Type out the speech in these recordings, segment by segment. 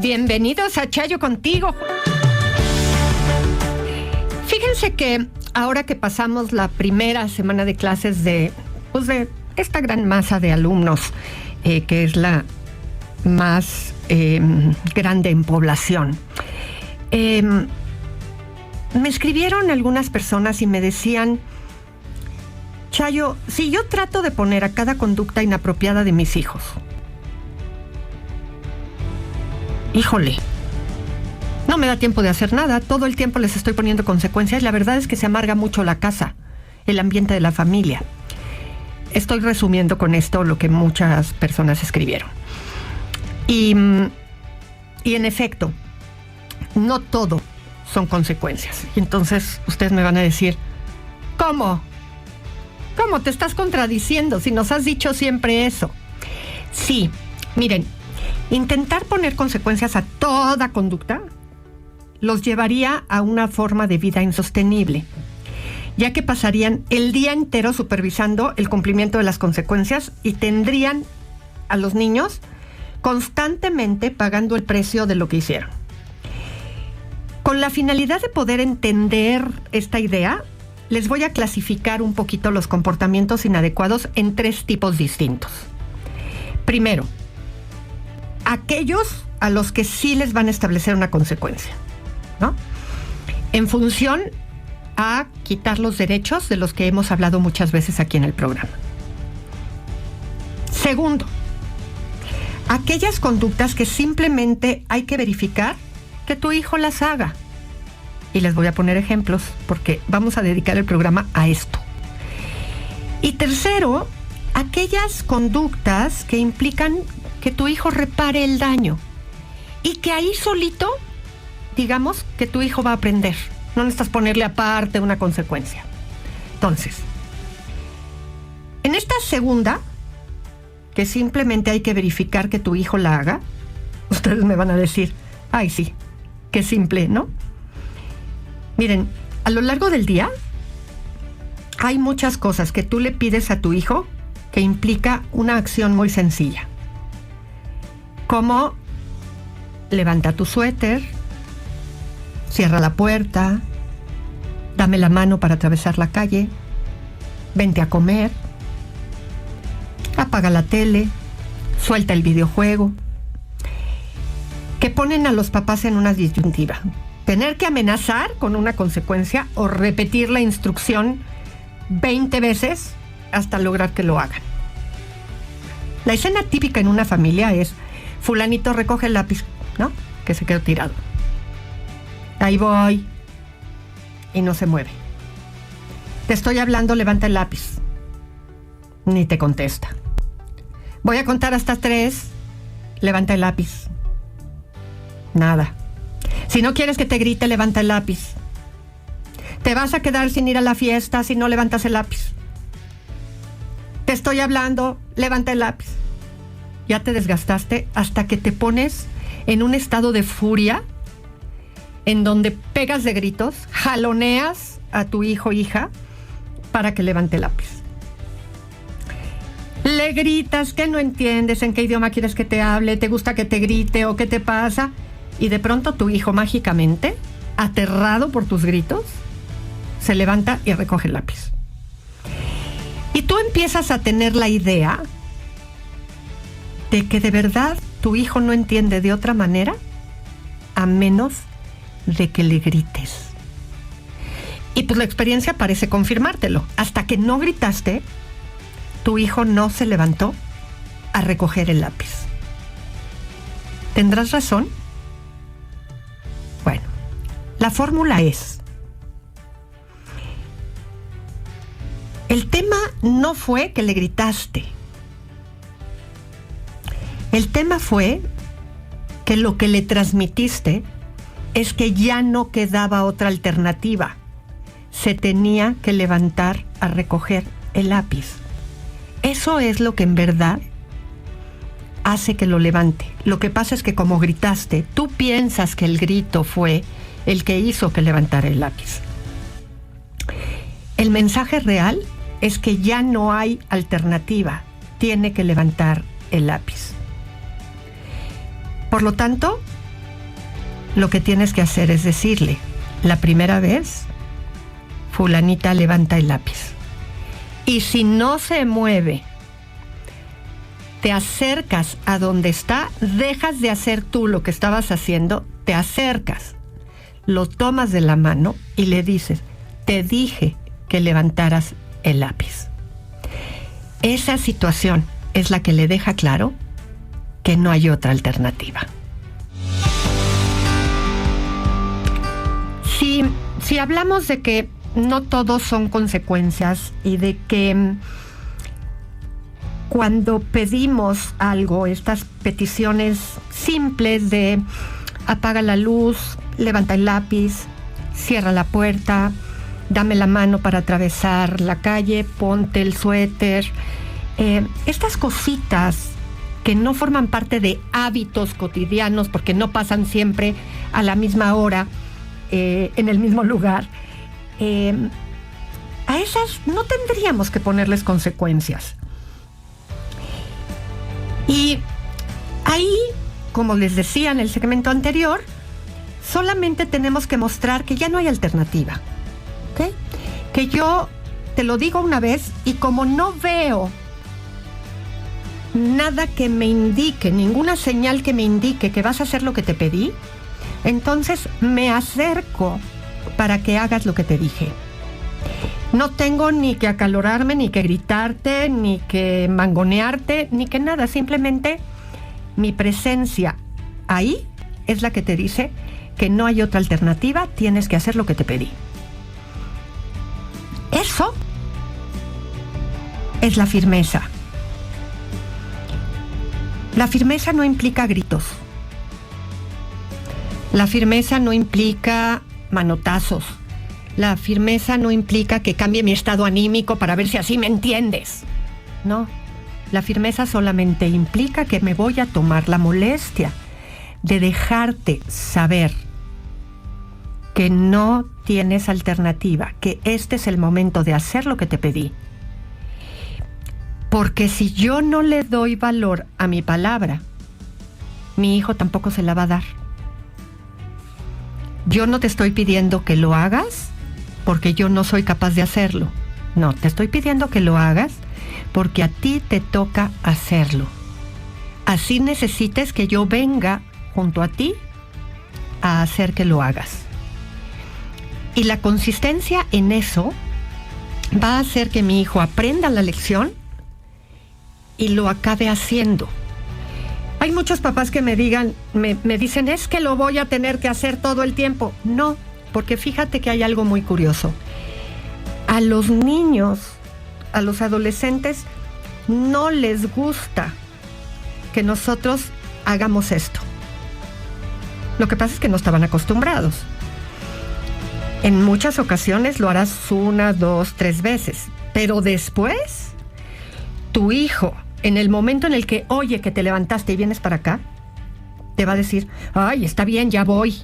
Bienvenidos a Chayo Contigo. Fíjense que ahora que pasamos la primera semana de clases de esta gran masa de alumnos, que es la más grande en población, me escribieron algunas personas y me decían: Chayo, si yo trato de poner a cada conducta inapropiada de mis hijos, híjole, no me da tiempo de hacer nada, todo el tiempo les estoy poniendo consecuencias y la verdad es que se amarga mucho la casa, el ambiente de la familia. Estoy resumiendo con esto lo que muchas personas escribieron. Y en efecto, no todo son consecuencias. Y entonces ustedes me van a decir: ¿cómo? ¿Cómo te estás contradiciendo si nos has dicho siempre eso? Sí, miren, intentar poner consecuencias a toda conducta los llevaría a una forma de vida insostenible, ya que pasarían el día entero supervisando el cumplimiento de las consecuencias y tendrían a los niños constantemente pagando el precio de lo que hicieron. Con la finalidad de poder entender esta idea, les voy a clasificar un poquito los comportamientos inadecuados en 3 tipos distintos. Primero, aquellos a los que sí les van a establecer una consecuencia, ¿no? En función a quitar los derechos de los que hemos hablado muchas veces aquí en el programa. Segundo, aquellas conductas que simplemente hay que verificar que tu hijo las haga. Y les voy a poner ejemplos porque vamos a dedicar el programa a esto. Y tercero, aquellas conductas que implican que tu hijo repare el daño y que ahí solito, digamos, que tu hijo va a aprender. No necesitas ponerle aparte una consecuencia. Entonces, en esta segunda, que simplemente hay que verificar que tu hijo la haga, ustedes me van a decir: ay, sí, qué simple, ¿no? Miren, a lo largo del día hay muchas cosas que tú le pides a tu hijo que implica una acción muy sencilla, como levanta tu suéter, cierra la puerta, dame la mano para atravesar la calle, vente a comer, apaga la tele, suelta el videojuego, que ponen a los papás en una disyuntiva: tener que amenazar con una consecuencia o repetir la instrucción 20 veces hasta lograr que lo hagan. La escena típica en una familia es: fulanito recoge el lápiz, ¿no?, que se quedó tirado. Ahí voy. Y no se mueve. Te estoy hablando, levanta el lápiz. Ni te contesta. Voy a contar hasta 3. Levanta el lápiz. Nada. Si no quieres que te grite, levanta el lápiz. Te vas a quedar sin ir a la fiesta si no levantas el lápiz. Te estoy hablando, levanta el lápiz. Ya te desgastaste hasta que te pones en un estado de furia en donde pegas de gritos, jaloneas a tu hijo o hija para que levante el lápiz. Le gritas que no entiendes en qué idioma quieres que te hable, te gusta que te grite o qué te pasa, y de pronto tu hijo mágicamente, aterrado por tus gritos, se levanta y recoge el lápiz. Y tú empiezas a tener la idea de que de verdad tu hijo no entiende de otra manera a menos de que le grites. Y pues la experiencia parece confirmártelo. Hasta que no gritaste, tu hijo no se levantó a recoger el lápiz. ¿Tendrás razón? Bueno, la fórmula es: el tema no fue que le gritaste. El tema fue que lo que le transmitiste es que ya no quedaba otra alternativa. Se tenía que levantar a recoger el lápiz. Eso es lo que en verdad hace que lo levante. Lo que pasa es que como gritaste, tú piensas que el grito fue el que hizo que levantara el lápiz. El mensaje real es que ya no hay alternativa. Tiene que levantar el lápiz. Por lo tanto, lo que tienes que hacer es decirle, la primera vez, fulanita levanta el lápiz. Y si no se mueve, te acercas a donde está, dejas de hacer tú lo que estabas haciendo, te acercas, lo tomas de la mano y le dices, te dije que levantaras el lápiz. Esa situación es la que le deja claro que no hay otra alternativa. Si hablamos de que no todos son consecuencias y de que cuando pedimos algo, estas peticiones simples de apaga la luz, levanta el lápiz, cierra la puerta, dame la mano para atravesar la calle, ponte el suéter, estas cositas que no forman parte de hábitos cotidianos porque no pasan siempre a la misma hora, en el mismo lugar, a esas no tendríamos que ponerles consecuencias. Y ahí, como les decía en el segmento anterior, solamente tenemos que mostrar que ya no hay alternativa, ¿ok? Que yo te lo digo una vez y como no veo nada que me indique, ninguna señal que me indique que vas a hacer lo que te pedí, entonces me acerco para que hagas lo que te dije. No tengo ni que acalorarme, ni que gritarte, ni que mangonearte, ni que nada. Simplemente mi presencia ahí es la que te dice que no hay otra alternativa, tienes que hacer lo que te pedí. Eso es la firmeza. La firmeza no implica gritos. La firmeza no implica manotazos. La firmeza no implica que cambie mi estado anímico para ver si así me entiendes. No, la firmeza solamente implica que me voy a tomar la molestia de dejarte saber que no tienes alternativa, que este es el momento de hacer lo que te pedí. Porque si yo no le doy valor a mi palabra, mi hijo tampoco se la va a dar. Yo no te estoy pidiendo que lo hagas porque yo no soy capaz de hacerlo. No, te estoy pidiendo que lo hagas porque a ti te toca hacerlo. Así necesites que yo venga junto a ti a hacer que lo hagas. Y la consistencia en eso va a hacer que mi hijo aprenda la lección y lo acabe haciendo. Hay muchos papás que me dicen, es que lo voy a tener que hacer todo el tiempo. No, porque fíjate que hay algo muy curioso. A los niños, a los adolescentes, no les gusta que nosotros hagamos esto. Lo que pasa es que no estaban acostumbrados. En muchas ocasiones lo harás 1, 2, 3 veces, pero después, tu hijo, en el momento en el que oye que te levantaste y vienes para acá, te va a decir, ay, está bien, ya voy.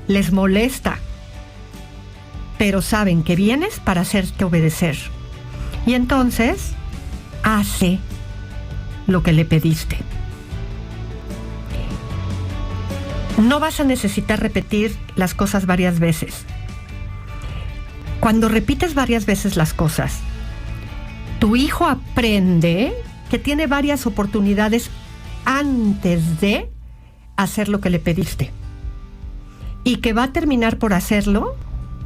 Les molesta, pero saben que vienes para hacerte obedecer. Y entonces, hace lo que le pediste. No vas a necesitar repetir las cosas varias veces. Cuando repites varias veces las cosas, tu hijo aprende que tiene varias oportunidades antes de hacer lo que le pediste. Y que va a terminar por hacerlo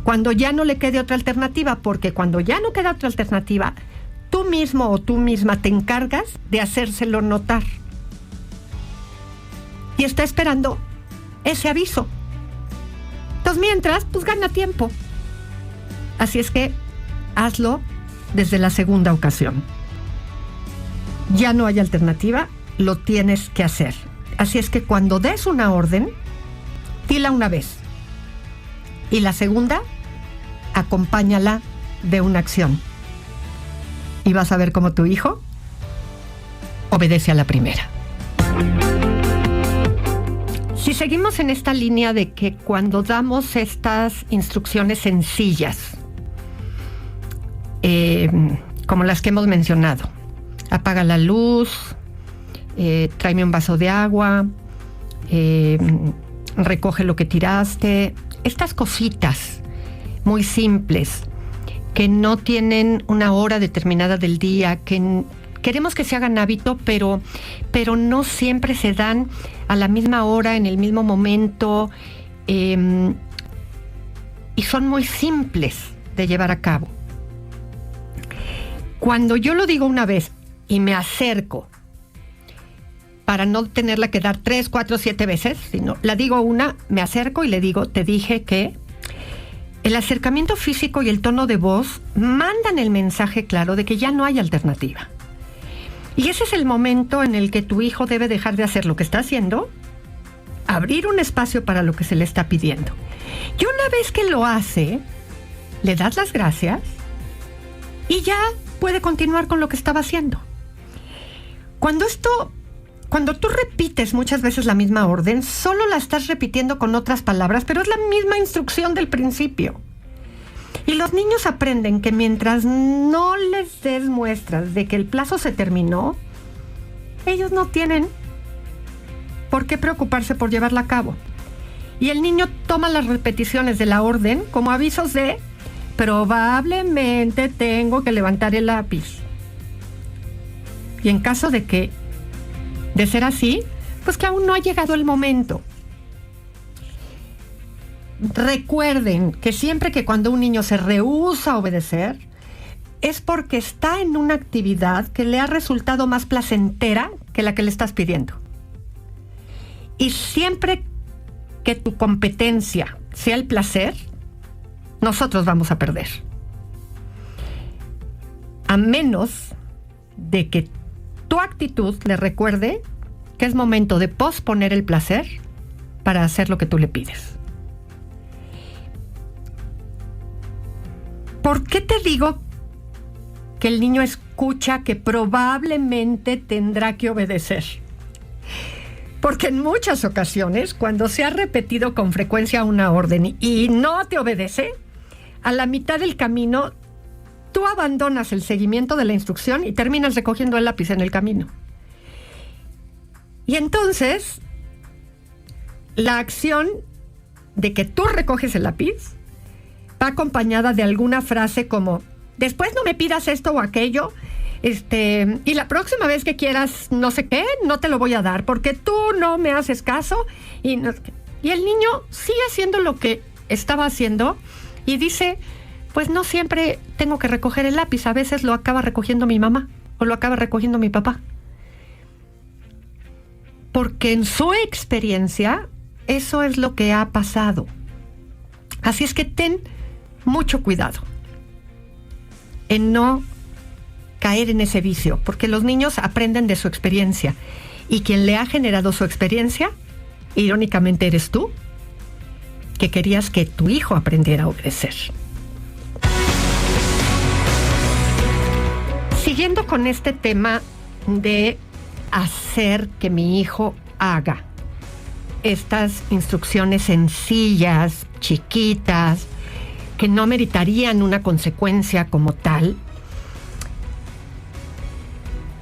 cuando ya no le quede otra alternativa, porque cuando ya no queda otra alternativa, tú mismo o tú misma te encargas de hacérselo notar. Y está esperando ese aviso. Entonces, mientras, pues gana tiempo. Así es que hazlo desde la segunda ocasión. Ya no hay alternativa, lo tienes que hacer. Así es que cuando des una orden, dila una vez. Y la segunda, acompáñala de una acción. Y vas a ver cómo tu hijo obedece a la primera. Si seguimos en esta línea de que cuando damos estas instrucciones sencillas, como las que hemos mencionado, apaga la luz, tráeme un vaso de agua, recoge lo que tiraste. Estas cositas muy simples que no tienen una hora determinada del día, que queremos que se hagan hábito, pero no siempre se dan a la misma hora, en el mismo momento, y son muy simples de llevar a cabo. Cuando yo lo digo una vez y me acerco, para no tenerla que dar 3, 4, 7 veces, sino la digo una, me acerco y le digo, te dije que el acercamiento físico y el tono de voz mandan el mensaje claro de que ya no hay alternativa. Y ese es el momento en el que tu hijo debe dejar de hacer lo que está haciendo, abrir un espacio para lo que se le está pidiendo. Y una vez que lo hace, le das las gracias y ya puede continuar con lo que estaba haciendo. Cuando tú repites muchas veces la misma orden, solo la estás repitiendo con otras palabras, pero es la misma instrucción del principio. Y los niños aprenden que mientras no les des muestras de que el plazo se terminó, ellos no tienen por qué preocuparse por llevarla a cabo. Y el niño toma las repeticiones de la orden como avisos de probablemente tengo que levantar el lápiz. Y en caso de ser así, pues que aún no ha llegado el momento. Recuerden que siempre que cuando un niño se rehúsa a obedecer, es porque está en una actividad que le ha resultado más placentera que la que le estás pidiendo. Y siempre que tu competencia sea el placer, nosotros vamos a perder. A menos de que tu actitud le recuerde que es momento de posponer el placer para hacer lo que tú le pides. ¿Por qué te digo que el niño escucha que probablemente tendrá que obedecer? Porque en muchas ocasiones, cuando se ha repetido con frecuencia una orden y no te obedece, a la mitad del camino tú abandonas el seguimiento de la instrucción y terminas recogiendo el lápiz en el camino. Y entonces, la acción de que tú recoges el lápiz va acompañada de alguna frase como, después no me pidas esto o aquello, y la próxima vez que quieras no sé qué, no te lo voy a dar, porque tú no me haces caso. Y el niño sigue haciendo lo que estaba haciendo y dice, pues no siempre tengo que recoger el lápiz, a veces lo acaba recogiendo mi mamá o lo acaba recogiendo mi papá. Porque en su experiencia, eso es lo que ha pasado. Así es que ten mucho cuidado en no caer en ese vicio, porque los niños aprenden de su experiencia y quien le ha generado su experiencia, irónicamente eres tú, que querías que tu hijo aprendiera a obedecer. Siguiendo con este tema de hacer que mi hijo haga estas instrucciones sencillas, chiquitas, que no meritarían una consecuencia como tal,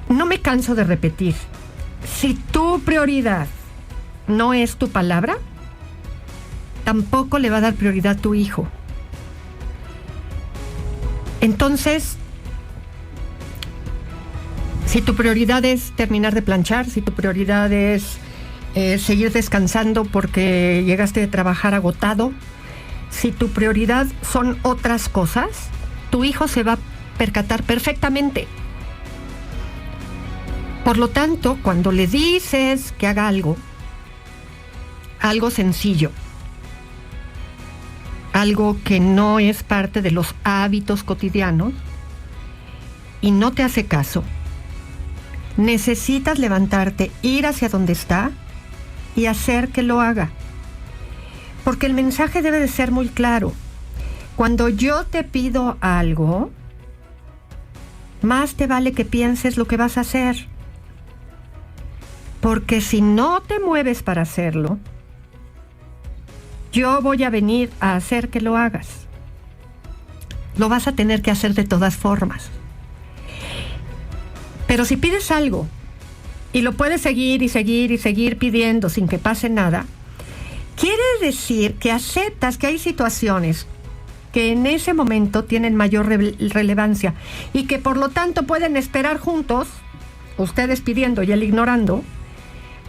no me canso de repetir, si tu prioridad no es tu palabra, tampoco le va a dar prioridad a tu hijo. Entonces, si tu prioridad es terminar de planchar, si tu prioridad es seguir descansando porque llegaste de trabajar agotado, si tu prioridad son otras cosas, tu hijo se va a percatar perfectamente. Por lo tanto, cuando le dices que haga algo sencillo, algo que no es parte de los hábitos cotidianos y no te hace caso, necesitas levantarte, ir hacia donde está y hacer que lo haga. Porque el mensaje debe de ser muy claro. Cuando yo te pido algo, más te vale que pienses lo que vas a hacer. Porque si no te mueves para hacerlo, yo voy a venir a hacer que lo hagas. Lo vas a tener que hacer de todas formas. Pero si pides algo y lo puedes seguir y seguir y seguir pidiendo sin que pase nada, quiere decir que aceptas que hay situaciones que en ese momento tienen mayor relevancia y que por lo tanto pueden esperar juntos, ustedes pidiendo y él ignorando,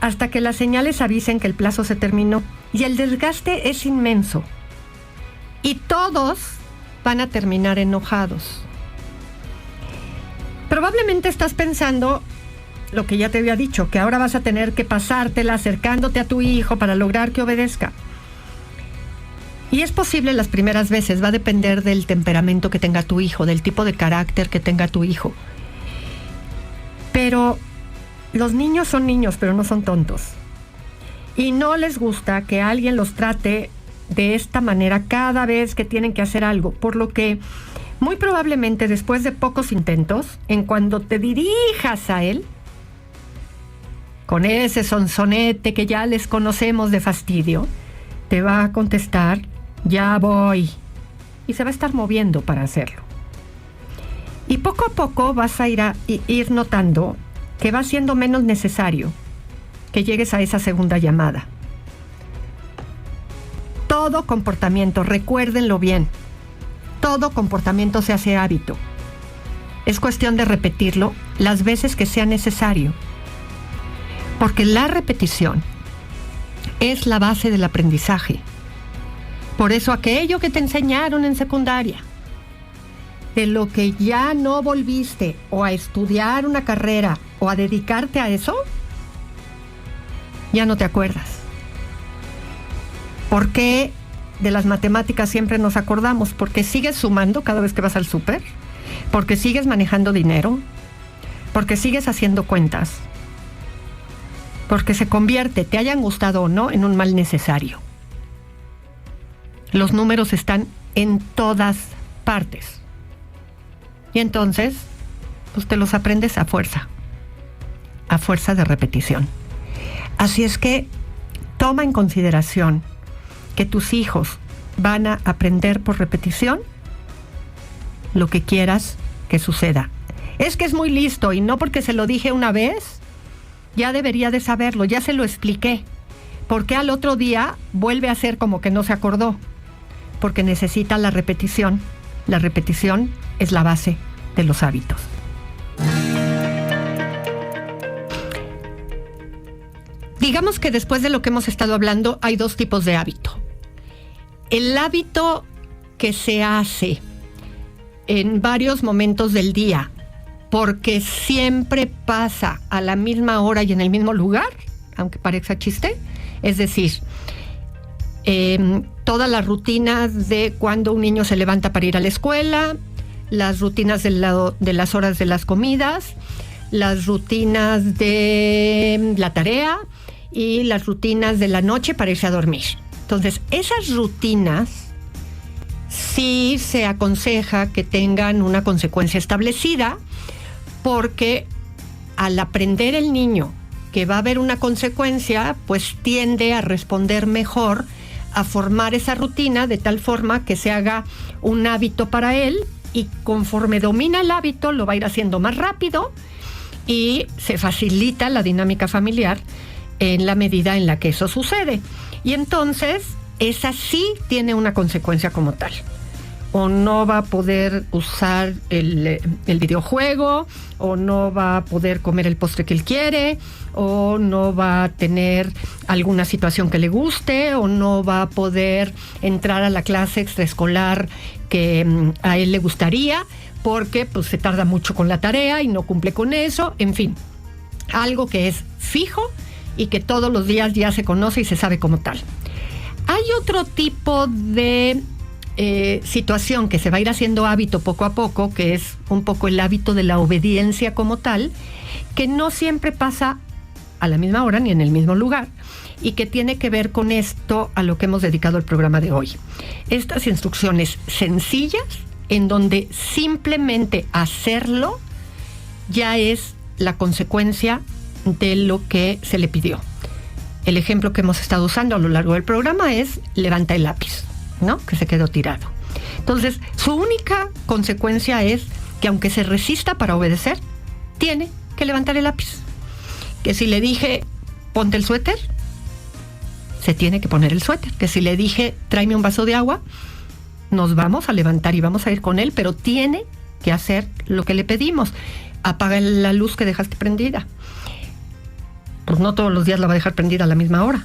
hasta que las señales avisen que el plazo se terminó. Y el desgaste es inmenso. Y todos van a terminar enojados. Probablemente estás pensando lo que ya te había dicho, que ahora vas a tener que pasártela acercándote a tu hijo para lograr que obedezca. Y es posible las primeras veces, va a depender del temperamento que tenga tu hijo, del tipo de carácter que tenga tu hijo. Pero los niños son niños, pero no son tontos. Y no les gusta que alguien los trate de esta manera cada vez que tienen que hacer algo, por lo que muy probablemente después de pocos intentos, en cuando te dirijas a él, con ese sonsonete que ya les conocemos de fastidio, te va a contestar, ya voy, y se va a estar moviendo para hacerlo. Y poco a poco vas a ir notando que va siendo menos necesario que llegues a esa segunda llamada. Todo comportamiento, recuérdenlo bien, todo comportamiento se hace hábito. Es cuestión de repetirlo las veces que sea necesario, porque la repetición es la base del aprendizaje. Por eso aquello que te enseñaron en secundaria, de lo que ya no volviste o a estudiar una carrera o a dedicarte a eso, ya no te acuerdas. ¿Por qué de las matemáticas siempre nos acordamos? Porque sigues sumando cada vez que vas al súper, porque sigues manejando dinero, porque sigues haciendo cuentas, porque se convierte, te hayan gustado o no, en un mal necesario. Los números están en todas partes. Y entonces, pues te los aprendes a fuerza de repetición. Así es que toma en consideración que tus hijos van a aprender por repetición lo que quieras que suceda. Es que es muy listo y no porque se lo dije una vez, ya debería de saberlo, ya se lo expliqué. ¿Por qué al otro día vuelve a hacer como que no se acordó? Porque necesita la repetición. La repetición es la base de los hábitos. Digamos que después de lo que hemos estado hablando, hay dos tipos de hábito. El hábito que se hace en varios momentos del día, porque siempre pasa a la misma hora y en el mismo lugar, aunque parezca chiste, es decir, todas las rutinas de cuando un niño se levanta para ir a la escuela, las rutinas de las horas de las comidas, las rutinas de la tarea y las rutinas de la noche para irse a dormir. Entonces, esas rutinas sí se aconseja que tengan una consecuencia establecida, porque al aprender el niño que va a haber una consecuencia, pues tiende a responder mejor, a formar esa rutina de tal forma que se haga un hábito para él, y conforme domina el hábito lo va a ir haciendo más rápido y se facilita la dinámica familiar en la medida en la que eso sucede. Y entonces esa sí tiene una consecuencia como tal. O no va a poder usar el videojuego, o no va a poder comer el postre que él quiere, o no va a tener alguna situación que le guste, o no va a poder entrar a la clase extraescolar que a él le gustaría, porque pues se tarda mucho con la tarea y no cumple con eso. En fin, algo que es fijo y que todos los días ya se conoce y se sabe como tal. Hay otro tipo de situación que se va a ir haciendo hábito poco a poco, que es un poco el hábito de la obediencia como tal, que no siempre pasa a la misma hora ni en el mismo lugar, y que tiene que ver con esto a lo que hemos dedicado el programa de hoy. Estas instrucciones sencillas, en donde simplemente hacerlo ya es la consecuencia de lo que se le pidió. El ejemplo que hemos estado usando a lo largo del programa es levanta el lápiz, ¿no? Que se quedó tirado. Entonces, su única consecuencia es que aunque se resista para obedecer, tiene que levantar el lápiz. Que si le dije, ponte el suéter, se tiene que poner el suéter. Que si le dije, tráeme un vaso de agua, nos vamos a levantar y vamos a ir con él, pero tiene que hacer lo que le pedimos. Apaga la luz que dejaste prendida. Pues no todos los días la va a dejar prendida a la misma hora.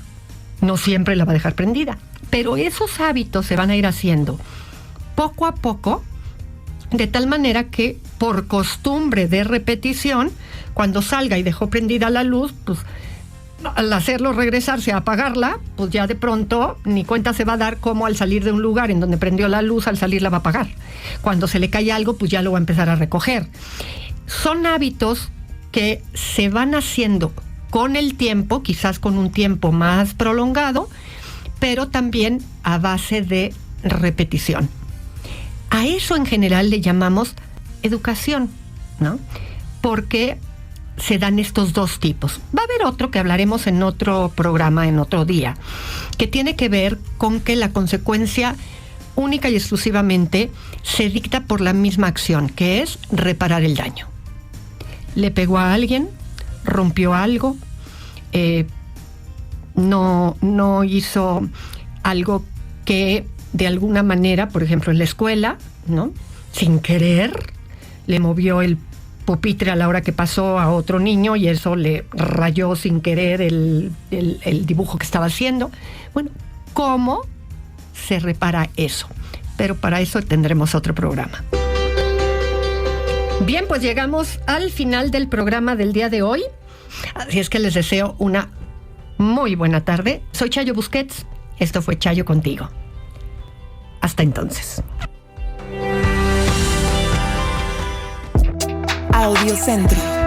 No siempre la va a dejar prendida. Pero esos hábitos se van a ir haciendo poco a poco, de tal manera que por costumbre de repetición, cuando salga y dejó prendida la luz, pues al hacerlo regresarse a apagarla, pues ya de pronto ni cuenta se va a dar cómo al salir de un lugar en donde prendió la luz, al salir la va a apagar. Cuando se le cae algo, pues ya lo va a empezar a recoger. Son hábitos que se van haciendo con el tiempo, quizás con un tiempo más prolongado, pero también a base de repetición. A eso en general le llamamos educación, ¿no? Porque se dan estos dos tipos. Va a haber otro que hablaremos en otro programa, en otro día, que tiene que ver con que la consecuencia única y exclusivamente se dicta por la misma acción, que es reparar el daño. Le pegó a alguien, rompió algo, no hizo algo que de alguna manera, por ejemplo en la escuela, ¿no? Sin querer, le movió el pupitre a la hora que pasó a otro niño y eso le rayó sin querer el dibujo que estaba haciendo. Bueno, ¿cómo se repara eso? Pero para eso tendremos otro programa. Bien, pues llegamos al final del programa del día de hoy. Así es que les deseo una muy buena tarde. Soy Chayo Busquets. Esto fue Chayo Contigo. Hasta entonces. Audiocentro.